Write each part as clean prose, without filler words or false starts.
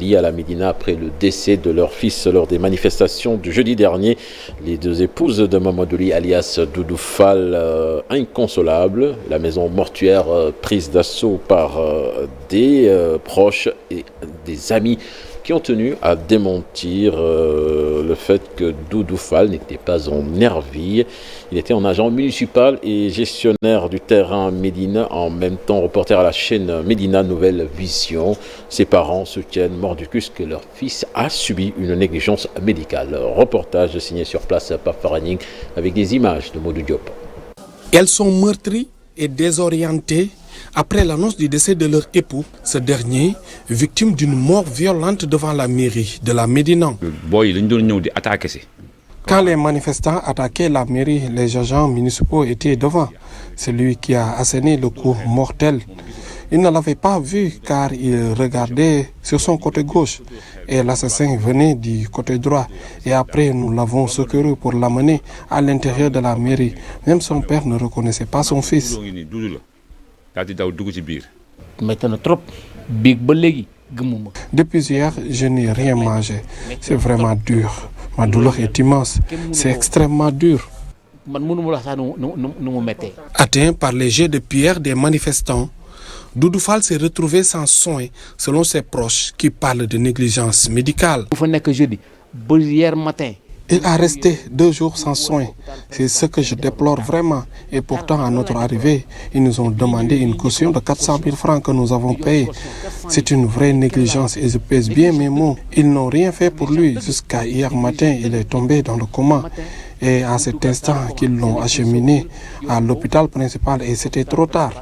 samedi à la Médina après le décès de leur fils lors des manifestations du jeudi dernier. Les deux épouses de Mamadou Ly alias Doudou Fall, inconsolables. La maison mortuaire prise d'assaut par des proches et des amis qui ont tenu à démentir le fait que Doudou Fall n'était pas en Nerville. Il était en agent municipal et gestionnaire du terrain Médina, en même temps reporter à la chaîne Médina Nouvelle Vision. Ses parents soutiennent mordicus que leur fils a subi une négligence médicale. Reportage signé sur place par Faraning avec des images de Modou Diop. Elles sont meurtries et désorientées après l'annonce du décès de leur époux, ce dernier victime d'une mort violente devant la mairie de la Médina. Quand les manifestants attaquaient la mairie, les agents municipaux étaient devant. Celui qui a asséné le coup mortel, il ne l'avait pas vu car il regardait sur son côté gauche et l'assassin venait du côté droit. Et après, nous l'avons secouru pour l'amener à l'intérieur de la mairie. Même son père ne reconnaissait pas son fils. Depuis hier, je n'ai rien mangé. C'est vraiment dur. Ma douleur est immense. C'est extrêmement dur. Atteint par les jets de pierre des manifestants, Doudou Fall s'est retrouvé sans soins, selon ses proches qui parlent de négligence médicale. Il a resté 2 jours sans soins. C'est ce que je déplore vraiment. Et pourtant, à notre arrivée, ils nous ont demandé une caution de 400 000 francs que nous avons payée. C'est une vraie négligence et je pèse bien mes mots. Ils n'ont rien fait pour lui. Jusqu'à hier matin, il est tombé dans le coma. Et à cet instant qu'ils l'ont acheminé à l'hôpital principal et c'était trop tard.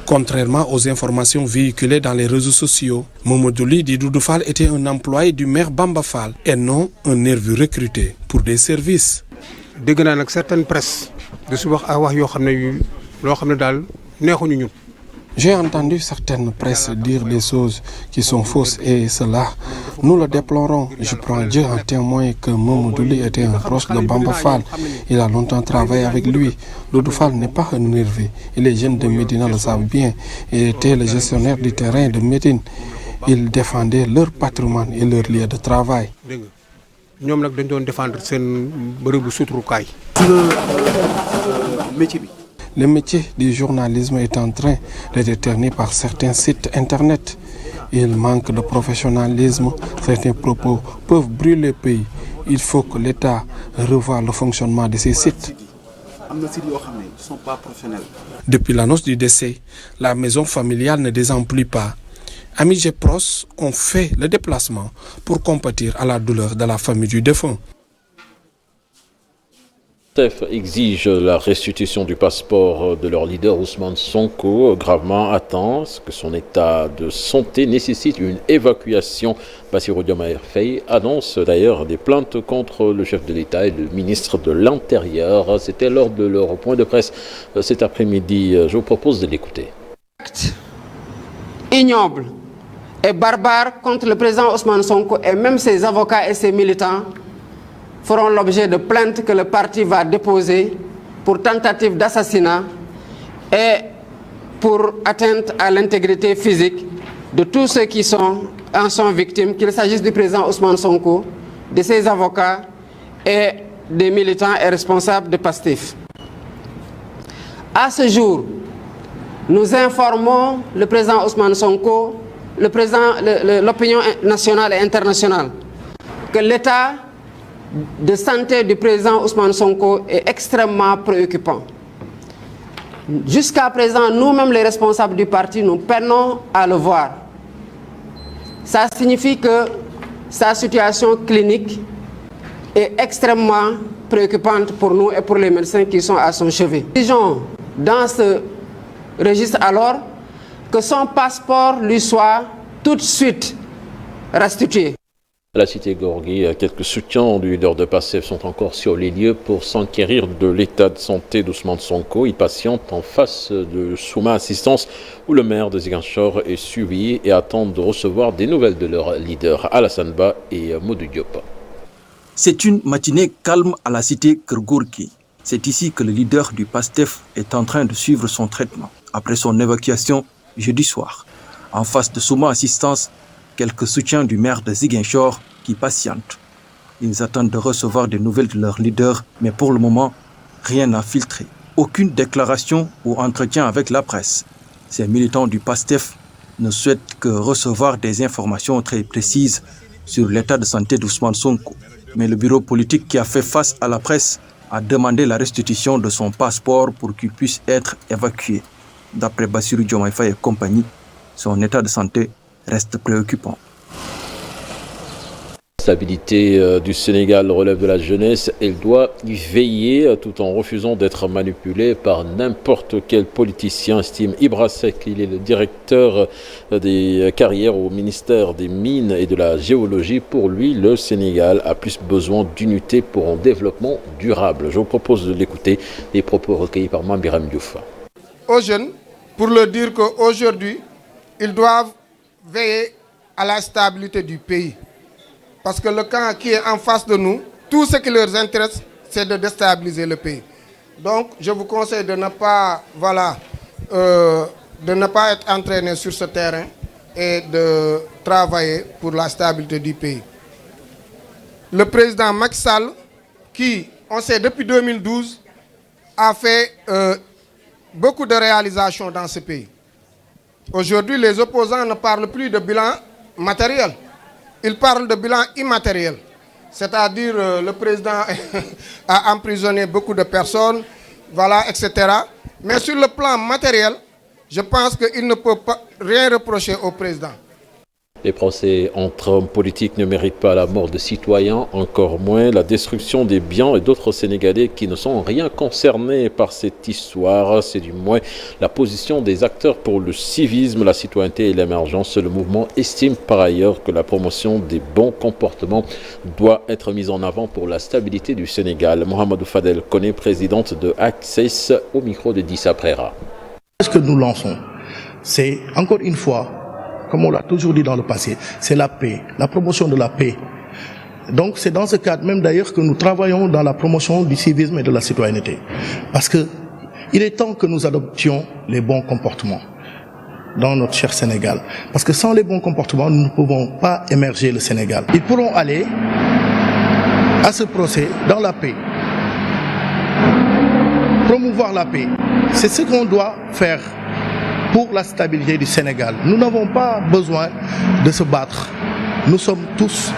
Contrairement aux informations véhiculées dans les réseaux sociaux, Mamadou Ly dit Doudou Fall était un employé du maire Bamba Fall et non un nerveux recruté pour des services. J'ai entendu certaines presses dire des choses qui sont fausses et cela, nous le déplorons. Je prends Dieu en témoin que Mamadou Ly était un proche de Bamba Fall. Il a longtemps travaillé avec lui. Doudou Fall n'est pas un nerveux. Et les jeunes de Médina le savent bien. Il était le gestionnaire du terrain de Médine. Il défendait leur patrimoine et leur lieu de travail. Le métier du journalisme est en train d'être déterminé par certains sites internet. Il manque de professionnalisme. Certains propos peuvent brûler le pays. Il faut que l'État revoie le fonctionnement de ces sites. Depuis l'annonce du décès, la maison familiale ne désemplit pas. Amis et proches ont fait le déplacement pour compatir à la douleur de la famille du défunt. PASTEF exige la restitution du passeport de leur leader Ousmane Sonko, gravement atteint, que son état de santé nécessite une évacuation. Bassirou Diomaye Faye annonce d'ailleurs des plaintes contre le chef de l'État et le ministre de l'Intérieur. C'était lors de leur point de presse cet après-midi. Je vous propose de l'écouter. Acte ignoble et barbare contre le président Ousmane Sonko et même ses avocats et ses militants feront l'objet de plaintes que le parti va déposer pour tentative d'assassinat et pour atteinte à l'intégrité physique de tous ceux qui en sont victimes, qu'il s'agisse du président Ousmane Sonko, de ses avocats et des militants et responsables de PASTEF. À ce jour, nous informons le président Ousmane Sonko, l'opinion nationale et internationale, que l'état de santé du président Ousmane Sonko est extrêmement préoccupant. Jusqu'à présent, nous-mêmes les responsables du parti, nous peinons à le voir. Ça signifie que sa situation clinique est extrêmement préoccupante pour nous et pour les médecins qui sont à son chevet. Disons dans ce registre alors que son passeport lui soit tout de suite restitué. À la cité Gorgui, quelques soutiens du leader de PASTEF sont encore sur les lieux pour s'enquérir de l'état de santé d'Ousmane Sonko. Ils patientent en face de Souma Assistance où le maire de Ziguinchor est suivi et attendent de recevoir des nouvelles de leur leader Alassane Ba et Modou Diop. C'est une matinée calme à la cité Gorgui. C'est ici que le leader du PASTEF est en train de suivre son traitement après son évacuation jeudi soir. En face de Souma Assistance, quelques soutiens du maire de Ziguinchor qui patientent. Ils attendent de recevoir des nouvelles de leur leader, mais pour le moment, rien n'a filtré. Aucune déclaration ou entretien avec la presse. Ces militants du PASTEF ne souhaitent que recevoir des informations très précises sur l'état de santé d'Ousmane Sonko. Mais le bureau politique qui a fait face à la presse a demandé la restitution de son passeport pour qu'il puisse être évacué. D'après Bassirou Diomaye Faye et compagnie, son état de santé reste préoccupant. La stabilité du Sénégal relève de la jeunesse. Elle doit y veiller tout en refusant d'être manipulée par n'importe quel politicien, estime Ibra Seck. Il est le directeur des carrières au ministère des Mines et de la Géologie. Pour lui, le Sénégal a plus besoin d'unité pour un développement durable. Je vous propose de l'écouter, les propos recueillis par Mambiram Diouf. Aux jeunes, pour leur dire qu'aujourd'hui, ils doivent veiller à la stabilité du pays. Parce que le camp qui est en face de nous, tout ce qui leur intéresse, c'est de déstabiliser le pays. Donc, je vous conseille de ne pas, de ne pas être entraîné sur ce terrain et de travailler pour la stabilité du pays. Le président Macky Sall, qui, on sait, depuis 2012, a fait beaucoup de réalisations dans ce pays. Aujourd'hui, les opposants ne parlent plus de bilan matériel. Ils parlent de bilan immatériel. C'est-à-dire le président a emprisonné beaucoup de personnes, etc. Mais sur le plan matériel, je pense qu'il ne peut pas rien reprocher au président. Les procès entre hommes politiques ne méritent pas la mort de citoyens, encore moins la destruction des biens et d'autres Sénégalais qui ne sont rien concernés par cette histoire. C'est du moins la position des acteurs pour le civisme, la citoyenneté et l'émergence. Le mouvement estime par ailleurs que la promotion des bons comportements doit être mise en avant pour la stabilité du Sénégal. Mohamedou Fadel Koné, présidente de Access, au micro de Dissa Prera. Ce que nous lançons, c'est encore une fois, comme on l'a toujours dit dans le passé, c'est la paix, la promotion de la paix. Donc c'est dans ce cadre même d'ailleurs que nous travaillons dans la promotion du civisme et de la citoyenneté. Parce que il est temps que nous adoptions les bons comportements dans notre cher Sénégal. Parce que sans les bons comportements, nous ne pouvons pas émerger le Sénégal. Ils pourront aller à ce procès dans la paix. Promouvoir la paix, c'est ce qu'on doit faire pour la stabilité du Sénégal. Nous n'avons pas besoin de se battre. Nous sommes tous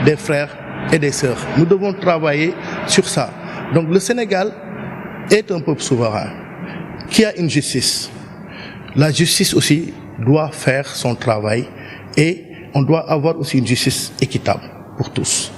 des frères et des sœurs. Nous devons travailler sur ça. Donc le Sénégal est un peuple souverain qui a une justice. La justice aussi doit faire son travail et on doit avoir aussi une justice équitable pour tous.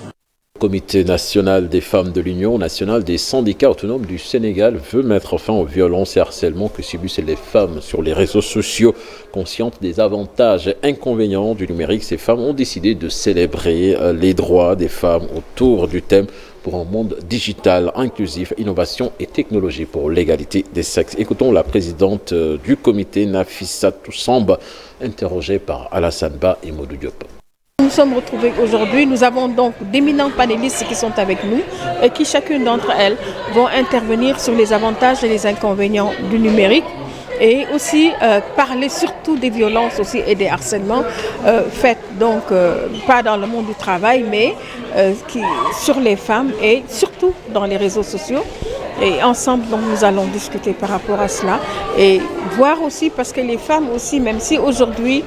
Le Comité national des femmes de l'Union nationale des syndicats autonomes du Sénégal veut mettre fin aux violences et harcèlements que subissent les femmes sur les réseaux sociaux. Conscientes des avantages et inconvénients du numérique, ces femmes ont décidé de célébrer les droits des femmes autour du thème pour un monde digital, inclusif, innovation et technologie pour l'égalité des sexes. Écoutons la présidente du comité, Nafissatou Samba, interrogée par Alassane Ba et Modou Diop. Nous sommes retrouvés aujourd'hui, nous avons donc d'éminents panélistes qui sont avec nous et qui chacune d'entre elles vont intervenir sur les avantages et les inconvénients du numérique et aussi parler surtout des violences aussi et des harcèlements faits donc pas dans le monde du travail mais sur les femmes et surtout dans les réseaux sociaux. Et ensemble, donc, nous allons discuter par rapport à cela et voir aussi, parce que les femmes aussi, même si aujourd'hui,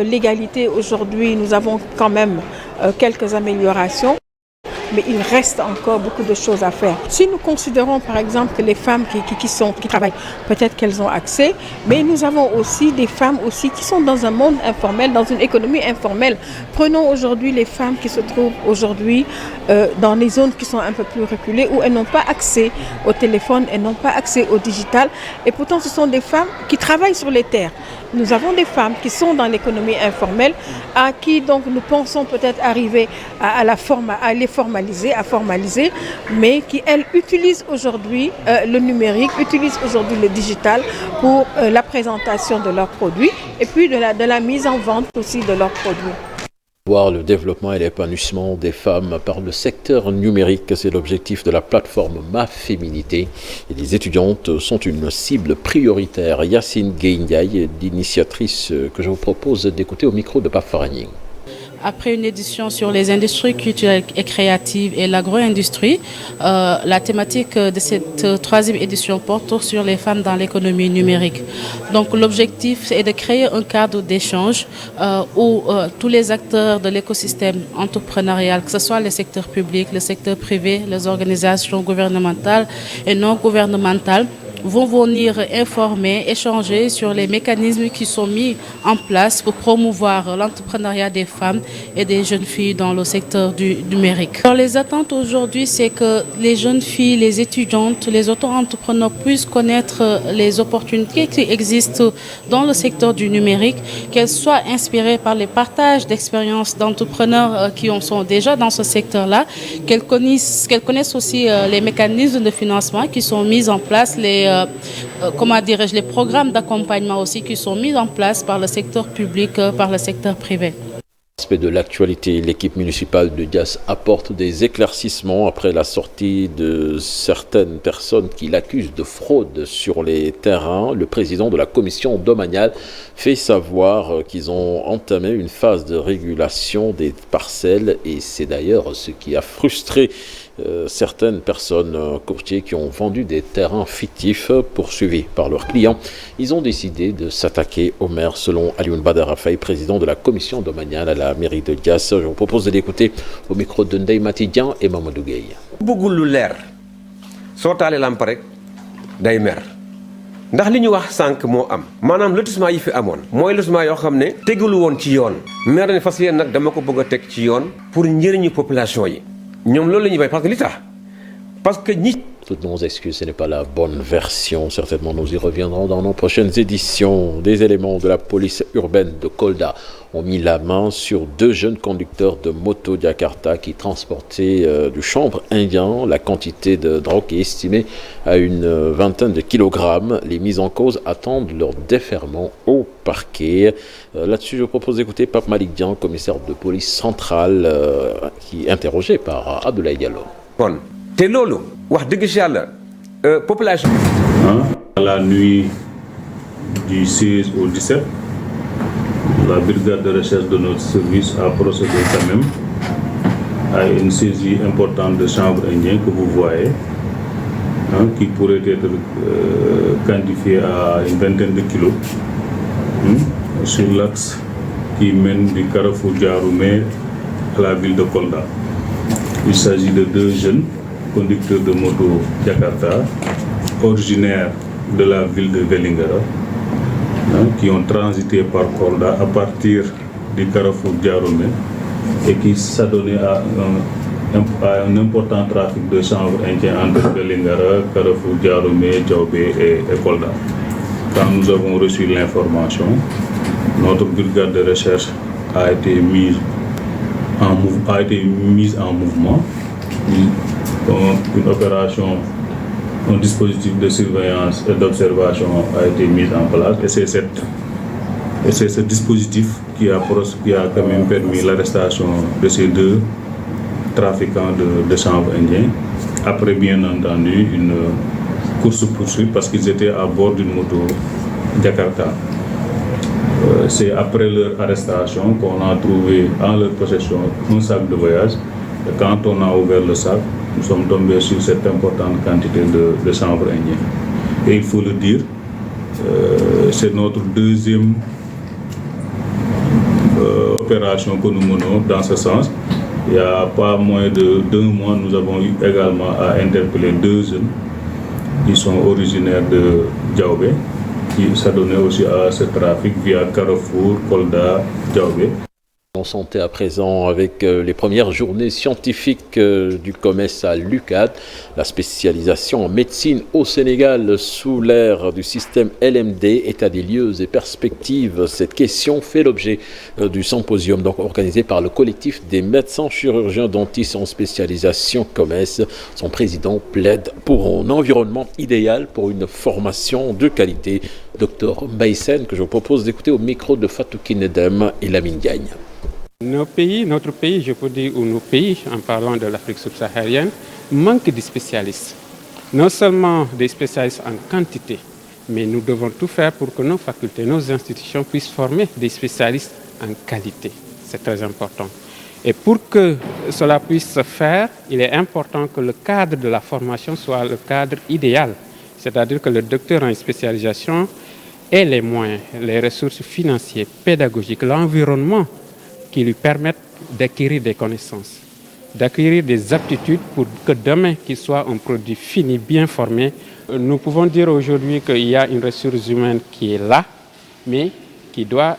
l'égalité, aujourd'hui, nous avons quand même quelques améliorations, mais il reste encore beaucoup de choses à faire. Si nous considérons par exemple que les femmes qui travaillent, peut-être qu'elles ont accès, mais nous avons aussi des femmes aussi qui sont dans un monde informel, dans une économie informelle. Prenons aujourd'hui les femmes qui se trouvent aujourd'hui dans les zones qui sont un peu plus reculées, où elles n'ont pas accès au téléphone, elles n'ont pas accès au digital, et pourtant ce sont des femmes qui travaillent sur les terres. Nous avons des femmes qui sont dans l'économie informelle, à qui donc nous pensons peut-être arriver à les formaliser, mais qui elles utilisent aujourd'hui le numérique, utilisent aujourd'hui le digital pour la présentation de leurs produits et puis de la mise en vente aussi de leurs produits. promouvoir le développement et l'épanouissement des femmes par le secteur numérique. C'est l'objectif de la plateforme Ma Féminité. Et les étudiantes sont une cible prioritaire. Yacine Gueye, l'initiatrice que je vous propose d'écouter au micro de Pape Faragning. Après une édition sur les industries culturelles et créatives et l'agro-industrie, la thématique de cette troisième édition porte sur les femmes dans l'économie numérique. Donc l'objectif est de créer un cadre d'échange où tous les acteurs de l'écosystème entrepreneurial, que ce soit le secteur public, le secteur privé, les organisations gouvernementales et non gouvernementales, vont venir informer, échanger sur les mécanismes qui sont mis en place pour promouvoir l'entrepreneuriat des femmes et des jeunes filles dans le secteur du numérique. Alors, les attentes aujourd'hui, c'est que les jeunes filles, les étudiantes, les auto-entrepreneurs puissent connaître les opportunités qui existent dans le secteur du numérique, qu'elles soient inspirées par les partages d'expériences d'entrepreneurs qui sont déjà dans ce secteur-là, qu'elles connaissent aussi les mécanismes de financement qui sont mis en place, les programmes d'accompagnement aussi qui sont mis en place par le secteur public, par le secteur privé. Aspect de l'actualité, l'équipe municipale de Diass apporte des éclaircissements après la sortie de certaines personnes qui l'accusent de fraude sur les terrains. Le président de la commission domaniale fait savoir qu'ils ont entamé une phase de régulation des parcelles et c'est d'ailleurs ce qui a frustré certaines personnes courtiers qui ont vendu des terrains fictifs poursuivis par leurs clients. Ils ont décidé de s'attaquer au maire selon Alioune Badara Faye, président de la commission domaniale à la mairie de Diass. Je vous propose de l'écouter au micro de Ndeye Matidian et Mamadou Gueye. bëggul lu leer soo taalee lamp rek day mer ndax li ñu wax sànq moo am maanaam lotissement yi fi amoon mooy lotissement yoo xam ne tegulu woon ci yoon maire ne fas yéen nag dama ko bëgg a teg ci yoon pour njëriñu population yi ñoom loolu la ñuy bay parce que li tax parce que ñi. Toutes nos excuses, ce n'est pas la bonne version. Certainement, nous y reviendrons dans nos prochaines éditions. Des éléments de la police urbaine de Kolda ont mis la main sur 2 jeunes conducteurs de moto Jakarta qui transportaient du chanvre indien. La quantité de drogue est estimée à une vingtaine de kilogrammes. Les mises en cause attendent leur déferment au parquet. Là-dessus, je vous propose d'écouter Pape Malick Dian, commissaire de police centrale, qui est interrogé par Abdoulaye Diallo. Bon. te loolu wax dëgg si yàlla population. À la nuit du 16 au 17, la brigade de recherche de notre service a procédé quand même à une saisie importante de chanvre indien que vous voyez, qui pourrait être quantifié à une vingtaine de kilos sur l'axe qui mène du carrefour Diaroumé à la ville de Kolda. Il s'agit de 2 jeunes conducteurs de moto Jakarta, originaires de la ville de Vélingara, qui ont transité par Kolda à partir du carrefour Diaroumé et qui s'adonnaient à un important trafic de chanvre indien entre Vélingara, carrefour Diaroumé, Diaobé et Kolda. Quand nous avons reçu l'information, notre brigade de recherche a été mise en mouvement. Une opération, un dispositif de surveillance et d'observation a été mis en place et c'est ce dispositif qui a quand même permis l'arrestation de ces 2 trafiquants de chanvre indien après bien entendu une course-poursuite parce qu'ils étaient à bord d'une moto Jakarta. C'est après leur arrestation qu'on a trouvé en leur possession un sac de voyage. Et quand on a ouvert le sac, nous sommes tombés sur cette importante quantité de chanvre indien. Et il faut le dire, c'est notre 2e opération que nous menons dans ce sens. Il n'y a pas moins de 2 mois, nous avons eu également à interpeller 2 jeunes qui sont originaires de Diaobé, qui s'adonnaient aussi à ce trafic via Carrefour, Kolda, Diaobé. En santé à présent avec les premières journées scientifiques du COMES à l'UCAD. La spécialisation en médecine au Sénégal sous l'ère du système LMD, état des lieux et perspectives. Cette question fait l'objet du symposium donc organisé par le collectif des médecins chirurgiens dentistes en spécialisation COMES. Son président plaide pour un environnement idéal pour une formation de qualité. Dr Mbaye Sène, que je vous propose d'écouter au micro de Fatou Kinedem et Lamine Diagne. Notre pays, je peux dire, ou nos pays, en parlant de l'Afrique subsaharienne, manquent de spécialistes. Non seulement des spécialistes en quantité, mais nous devons tout faire pour que nos facultés, nos institutions puissent former des spécialistes en qualité. C'est très important. Et pour que cela puisse se faire, il est important que le cadre de la formation soit le cadre idéal. C'est-à-dire que le docteur en spécialisation ait les moyens, les ressources financières, pédagogiques, l'environnement qui lui permettent d'acquérir des connaissances, d'acquérir des aptitudes pour que demain, qu'il soit un produit fini, bien formé. Nous pouvons dire aujourd'hui qu'il y a une ressource humaine qui est là, mais qui doit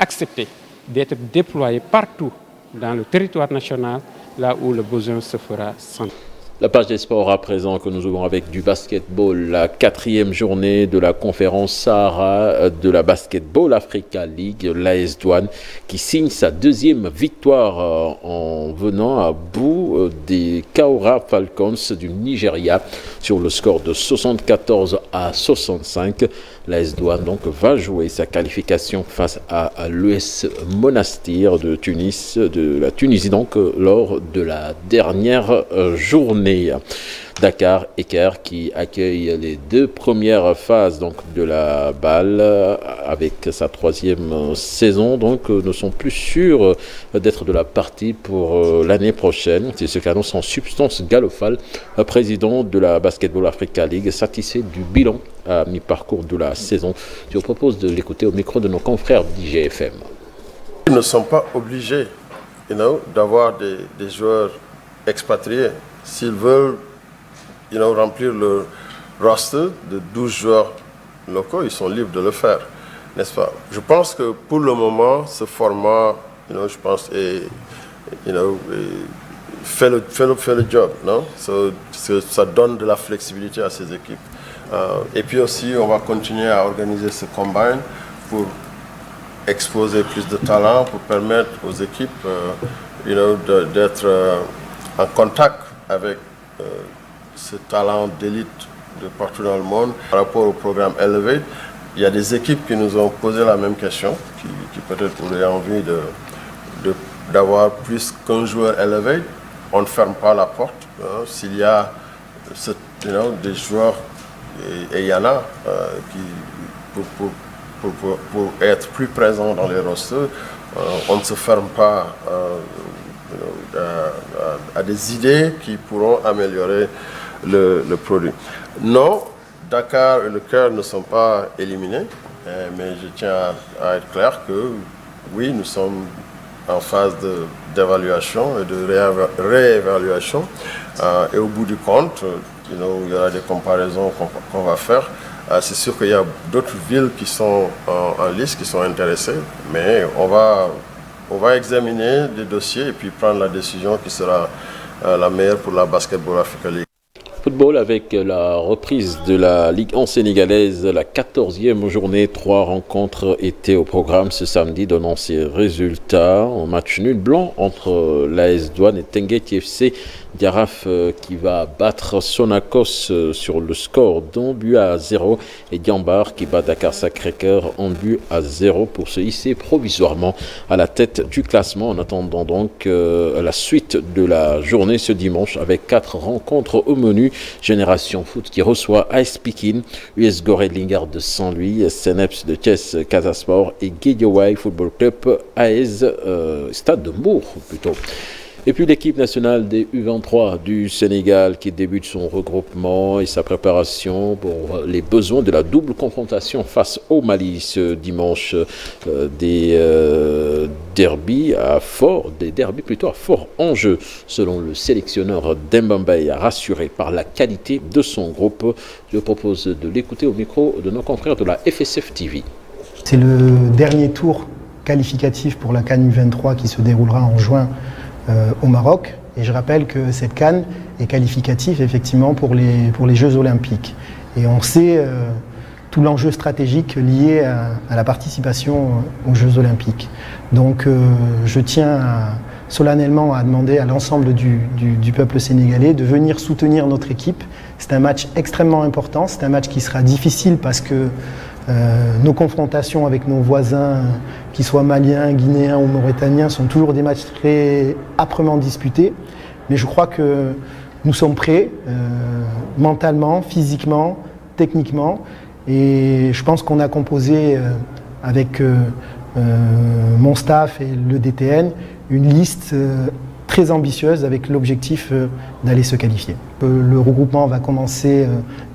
accepter d'être déployée partout dans le territoire national, là où le besoin se fera sentir. La page des sports à présent que nous ouvrons avec du basketball, la 4e journée de la conférence Sahara de la Basketball Africa League, l'AS Douanes qui signe sa 2e victoire en venant à bout des Kaora Falcons du Nigeria sur le score de 74-65. L'AS Douanes donc va jouer sa qualification face à l'US Monastir de Tunis, de la Tunisie donc lors de la dernière journée. Dakar Équerre qui accueille les 2 premières phases donc de la balle avec sa 3e saison, donc ne sont plus sûrs d'être de la partie pour l'année prochaine. C'est ce qu'annonce en substance Galofal, président de la Basketball Africa League, satisfait du bilan à mi-parcours de la saison. Je vous propose de l'écouter au micro de nos confrères d'IGFM. Ils ne sont pas obligés d'avoir des joueurs expatriés. S'ils veulent remplir le roster de 12 joueurs locaux, ils sont libres de le faire, n'est-ce pas? Je pense que pour le moment, ce format, je pense, fait le job, non? Ça donne de la flexibilité à ces équipes. Et puis aussi, on va continuer à organiser ce combine pour exposer plus de talent, pour permettre aux équipes d'être en contact avec ce talent d'élite de partout dans le monde. Par rapport au programme Elevate, il y a des équipes qui nous ont posé la même question, qui peut-être auraient envie d'avoir plus qu'un joueur Elevate. On ne ferme pas la porte. S'il y a des joueurs, et il y en a, pour être plus présents dans les rosters, on ne se ferme pas à des idées qui pourront améliorer le produit. Non, Dakar et le Caire ne sont pas éliminés, mais je tiens à être clair que oui, nous sommes en phase d'évaluation et de réévaluation. Et au bout du compte, il y aura des comparaisons qu'on va faire. C'est sûr qu'il y a d'autres villes qui sont en liste, qui sont intéressées, mais on va examiner des dossiers et puis prendre la décision qui sera la meilleure pour la Basketball Africa League. Football avec la reprise de la Ligue 1 sénégalaise, la 14e journée, 3 rencontres étaient au programme ce samedi, donnant ses résultats en match nul blanc entre l'AS Douanes et Teungueth FC. Diaraf qui va battre Sonacos sur le score d'un but à 0 et Diambar qui bat Dakar Sacré-Cœur en but à 0 pour se hisser provisoirement à la tête du classement, en attendant donc la suite de la journée ce dimanche avec 4 rencontres au menu. Génération Foot qui reçoit AS Pikine, US Gorée de Lingard de Saint-Louis, Seneps de Thiès Casa Sport et Guédiawaye Football Club AS Stade de Mour plutôt. Et puis l'équipe nationale des U23 du Sénégal qui débute son regroupement et sa préparation pour les besoins de la double confrontation face au Mali ce dimanche. Des derbys à fort enjeu selon le sélectionneur Demba Mbaye, rassuré par la qualité de son groupe. Je propose de l'écouter au micro de nos confrères de la FSF TV. C'est le dernier tour qualificatif pour la CAN U23 qui se déroulera en juin au Maroc, et je rappelle que cette CAN est qualificative effectivement pour les Jeux Olympiques, et on sait tout l'enjeu stratégique lié à la participation aux Jeux Olympiques. Donc je tiens solennellement à demander à l'ensemble du peuple sénégalais de venir soutenir notre équipe. C'est un match extrêmement important, c'est un match qui sera difficile parce que Nos confrontations avec nos voisins, qu'ils soient maliens, guinéens ou mauritaniens, sont toujours des matchs très âprement disputés. Mais je crois que nous sommes prêts, mentalement, physiquement, techniquement. Et je pense qu'on a composé avec mon staff et le DTN une liste très ambitieuse avec l'objectif d'aller se qualifier. Le regroupement va commencer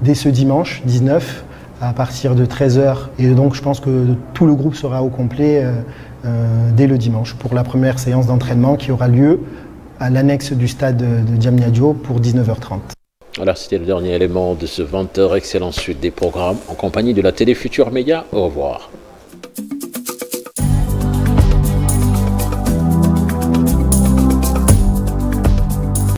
dès ce dimanche 19 à partir de 13h et donc je pense que tout le groupe sera au complet dès le dimanche pour la première séance d'entraînement qui aura lieu à l'annexe du stade de Diamniadio pour 19h30. Voilà, c'était le dernier élément de ce 20h. Excellente suite des programmes en compagnie de la Télé Futur Média. Au revoir.